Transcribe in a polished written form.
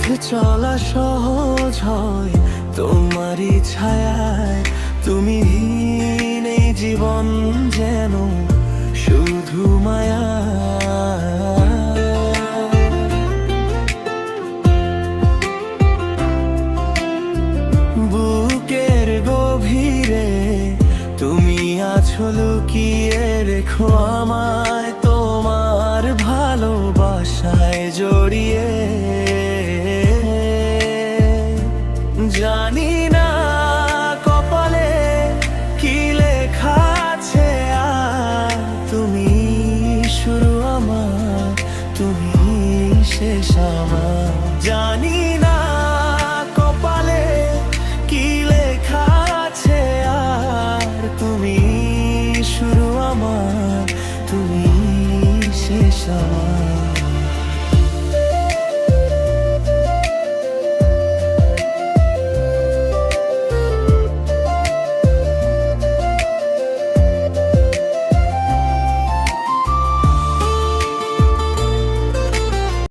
পথে চলা সহজ হয় তোমারই ছায়ায়। তুমি হীন এই জীবন যেন শুধু মায়া। বুকের গভীরে তুমি আছো লুকিয়ে, রেখো আমায় তোমার ভালোবাসায় জড়িয়ে। জানি না কপালে কি লেখা আছে, আর তুমি শুরু আমার, তুমি শেষ আমার। জানি না কপালে কি লেখা আছে, আর তুমি শুরু আমার, তুমি শেষ আমার।